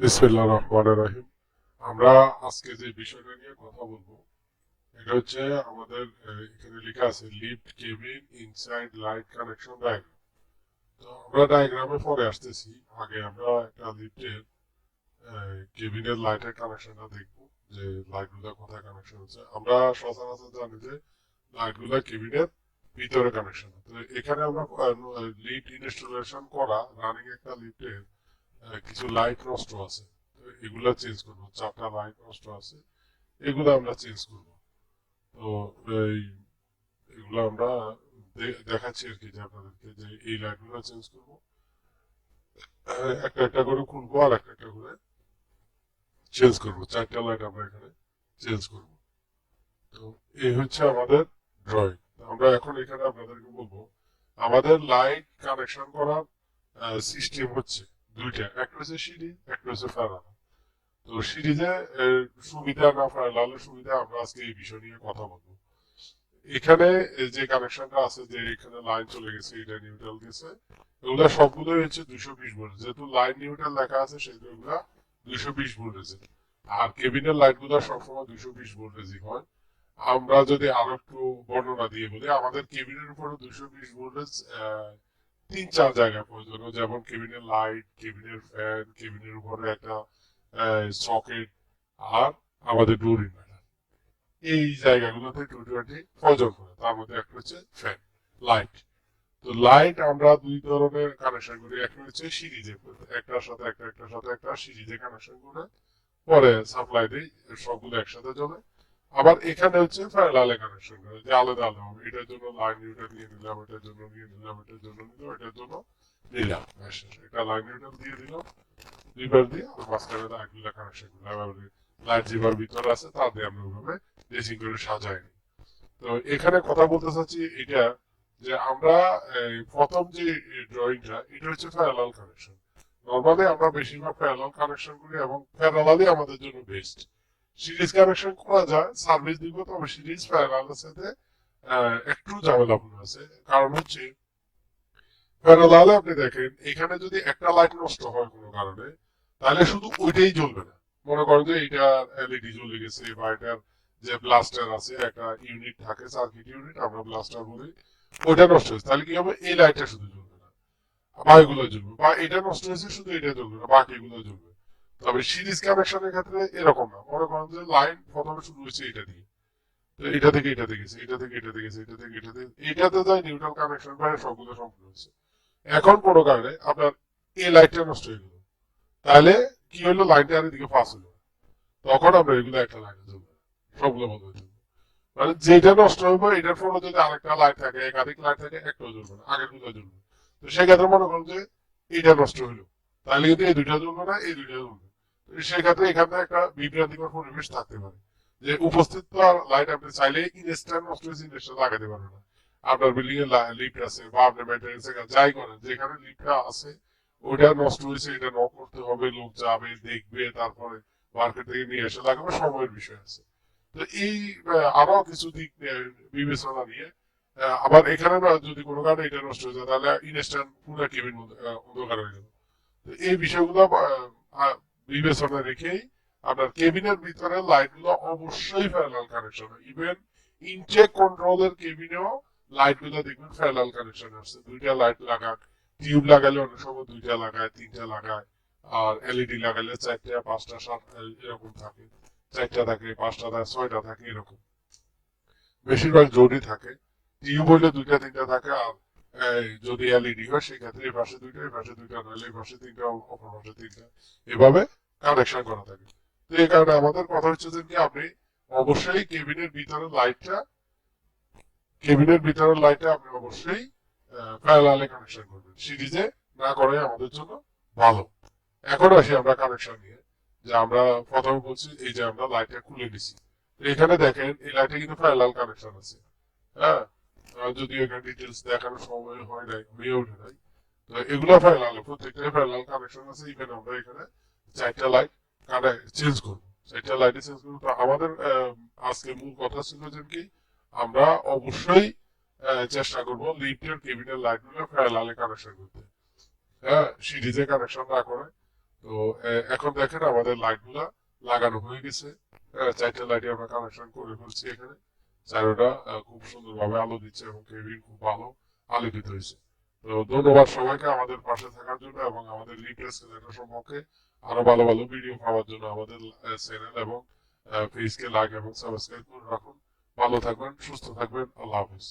বিসমিল্লাহির রহমানির রহিম। আমরা আজকে যে বিষয়টা নিয়ে কথা বলবো এটা হচ্ছে আমাদের এখানে লেখা আছে lift cabin inside light connection diagram. তো আমরা ডায়াগ্রামে পরে আসতেছি, আগে আমরা একটা লিফটের কেবিনের লাইটের কানেকশনটা দেখবো, যে লাইটগুলো কোথায় কানেকশন হচ্ছে। আমরা সচরাচর জানি যে লাইটগুলো কেবিনের ভিতরে কানেকশন। তো এখানে আমরা লিফট ইনস্টলেশন করা রানিং একটা লিফটের কিছু লাইট নষ্ট আছে, তো এগুলা চেঞ্জ করবো। 4টা লাইট নষ্ট আছে, এগুলো আমরা চেঞ্জ করব। তো এই এগুলো আমরা দেখাচ্ছি আর কি, যে আপনাদেরকে যে এই লাইটগুলো চেঞ্জ করবো। একটা একটা করে খুলবো আর একটা একটা করে চেঞ্জ করবো। 4টা লাইট আমরা এখানে চেঞ্জ করবো। তো এই হচ্ছে আমাদের ড্রয়িং। আমরা এখন এখানে আপনাদেরকে বলবো আমাদের লাইট কানেকশন করার সিস্টেম হচ্ছে দুইটা, একটা হচ্ছে সিরিজ, একটা হচ্ছে প্যারালাল। তো সিরিজে সুবিধা না প্যারালালের সুবিধা, আমরা আজকে এই বিষয় নিয়ে কথা বলবো। এখানে যে কানেকশনটা আছে, যে এখানে লাইন চলে গেছে, এটা নিউট্রাল গেছে, এগুলা সবগুলোই হচ্ছে 220 ভোল্ট। যেহেতু লাইন নিউট্রাল লেখা আছে সেহেতু এগুলা 220 ভোল্টেজের। আর কেবিনের লাইট গুলা সবসময় 220 ভোল্টেজই হয়। আমরা যদি আরো একটু বর্ণনা দিয়ে বলি, আমাদের কেবিনের উপরে 220 ভোল্টেজ 3-4 জায়গায় প্রয়োজন, যেমন কেবিনের লাইট, কেবিনের ফ্যান, কেবিনের উপরে একটা সকেট, আর আমাদের ডোর ইনভার্টার। এই জায়গাগুলোতে 220 প্রয়োজন পড়ে। তার মধ্যে একটা হচ্ছে ফ্যান, লাইট। তো লাইট আমরা দুই ধরনের কানেকশন করি, একটা হচ্ছে সিরিজে, একটার সাথে একটা, একটার সাথে একটা সিরিজে কানেকশন করে পরে সাপ্লাই দিই, সবগুলো একসাথে চলে। আবার এখানে হচ্ছে প্যারালালে কানেকশন করে, যে আলাদা আলাদা হবে, এটার জন্য লাইন নিউট্রাল নিয়ে নিলাম, এটার জন্য নিয়ে নিলাম, এটার জন্য নিলাম, এটার জন্য নিলাম, একটা লাইন নিউট্রাল দিয়ে দিলাম দুইবার দিয়ে, আর মাঝখানে লাইটগুলো কানেকশন করলাম। লাইট যেবার ভিতরে আছে তা দিয়ে আমরা ওইভাবে ড্রেসিং করে সাজাই নি। তো এখানে কথা বলতে চাচ্ছি এটা, যে আমরা প্রথম যে ড্রয়িংটা, এটা হচ্ছে প্যারালাল কানেকশন। নর্মালি আমরা বেশিরভাগ প্যারালাল কানেকশন করি এবং প্যারালালই আমাদের জন্য বেস্ট। সিরিজ কানেকশন করা যায়, সার্ভিস দিব, তবে সিরিজ প্যারালালের সাথে একটু ঝামেলাপূর্ণ আছে। কারণ হচ্ছে প্যারালালে আপনি দেখেন, এখানে যদি একটা লাইট নষ্ট হয় কোনো কারণে, তাহলে শুধু ওইটাই জ্বলবে না। মনে করেন যে এটা এলইডি জ্বলে গেছে, বা এটার যে ব্লাস্টার আছে, একটা ইউনিট থাকে, সার্কিট ইউনিট আমরা ব্লাস্টার বলি, ওইটা নষ্ট হয়েছে, তাহলে কি হবে, এই লাইটটা শুধু জ্বলবে না, বা এগুলো জ্বলবে, বা এটা নষ্ট হয়েছে শুধু এটা জ্বলবে না, বাকি এগুলো জ্বলবে। তবে সিরিজ কানেকশনের ক্ষেত্রে এরকম না। মনে করেন যে লাইন প্রথমে শুরু হয়েছে এটা দিয়ে, তো এটা থেকে এটাতে গেছে, এটা থেকে এটাতে গেছে, এটা থেকে এটাতে, এটাতে যায় নিউট্রাল কানেকশন করে সবগুলো সম্পূর্ণ হয়েছে। এখন কোনো কারণে আপনার এই লাইটটা নষ্ট হয়ে গেল, তাহলে কি হলো, লাইনটা আর এদিকে পাস হলো, তখন আমরা এগুলো একটা লাইনে জ্বলবে, সবগুলো বন্ধ হয়ে যাবে। মানে যেটা নষ্ট হইব এটার ফলে যদি আরেকটা লাইট থাকে, একাধিক লাইট থাকে, একটাও জ্বলবে না, আগের দুটো জ্বলবে। তো সেক্ষেত্রে মনে করুন যে এটা নষ্ট হইলো, তাহলে কিন্তু এই দুইটা জ্বলবে না, এই দুইটা জ্বলবে। সেক্ষেত্রে এখানে একটা বিভ্রান্তিকর পরিবেশ থাকতে পারে, যে উপস্থিত লাইট আপনি চাইলে ইনস্ট্যান্ট নষ্ট হয়েছে ইনস্ট্যান্ট লাগাতে পারবেন না। আপনার বিল্ডিং এর লিফট আছে, বা আপনি মেনটেন্স যাই করেন, যেখানে লিফটটা আছে ওইটা নষ্ট হয়েছে, এটা ন করতে হবে, লোক যাবে দেখবে, তারপরে মার্কেট থেকে নিয়ে এসে লাগাবে, সময়ের বিষয় আছে। তো এই আরো কিছু দিক বিবেচনা নিয়ে আবার এখানে না, যদি কোনো কারণে এটা নষ্ট হয়ে যায়, তাহলে ইনস্ট্যান্ট পুরো কেবিন অন্ধকার হয়ে যাবে। তো এই বিষয়গুলো বিবেচনা রেখেই আপনার কেবিনের ভিতরে লাইট গুলো অবশ্যই প্যারালাল কানেকশন হয়। ইভেন ইনটেক কন্ট্রোলের কেবিনেও লাইট গুলো দেখবেন প্যারালাল কানেকশন আসছে। দুইটা লাইট লাগাক, টিউব লাগালে অনেক সময় দুইটা লাগায়, তিনটা লাগায়, আর এলইডি লাগালে 4টা, 5টা, 7 এরকম থাকে। 4টা থাকে, 5টা থাকে, 6টা থাকে, এরকম বেশিরভাগ জোড়ই থাকে। টিউব হইলে 2টা 3টা থাকে। আর যদি এলইডি হয় সেক্ষেত্রে এই পাশে 2টা, এই পাশে 2টা, নাহলে এই পাশে 3টা, অপর পাশে 3টা, এভাবে কানেকশন করা থাকে। তো এই কারণে আমাদের কথা হচ্ছে যে কি, আপনি অবশ্যই কেবিনের ভিতরের লাইটটা আপনি অবশ্যই প্যারালালে কানেকশন করবেন, সিরিজে না করে আমাদের জন্য ভালো। এখন আসি আমরা কানেকশন নিয়ে, যে আমরা প্রথমে বলছি এই যে আমরা লাইটটা খুলে দিছি, এখানে দেখেন এই লাইটে কিন্তু প্যারালাল কানেকশন আছে। হ্যাঁ, যদিও এখানে ডিটেলস দেখানোর সময় হয় নাই, হয়ে ওঠে নাই। তো এগুলো প্যারালাল, প্রত্যেকটা প্যারালাল কানেকশন আছে। ইভেন আমরা এখানে 4টা লাইট চেঞ্জ করবো, 4টা লাইটে চেঞ্জ করবো। তো আমাদের আজকে মূল কথা ছিল যে কি, আমরা অবশ্যই চেষ্টা করবো লিফটের কেবিনের লাইট গুলো প্যারালালে কানেকশন করতে, হ্যাঁ, সিরিজে কানেকশন না করে। তো এখন দেখেন লাইট গুলা লাগানো হয়ে গেছে। চারটে লাইট আমরা কানেকশন করে ফেলছি এখানে। চারোটা খুব সুন্দরভাবে আলো দিচ্ছে এবং কেবিন খুব ভালো আলোকিত হয়েছে। তো ধন্যবাদ সবাইকে আমাদের পাশে থাকার জন্য এবং আমাদের লিপ্লেস সম্পর্কে আরো ভালো ভালো ভিডিও পাওয়ার জন্য আমাদের চ্যানেল এবং পেজকে লাইক এবং সাবস্ক্রাইব করে রাখুন। ভালো থাকবেন, সুস্থ থাকবেন। আল্লাহ হাফেজ।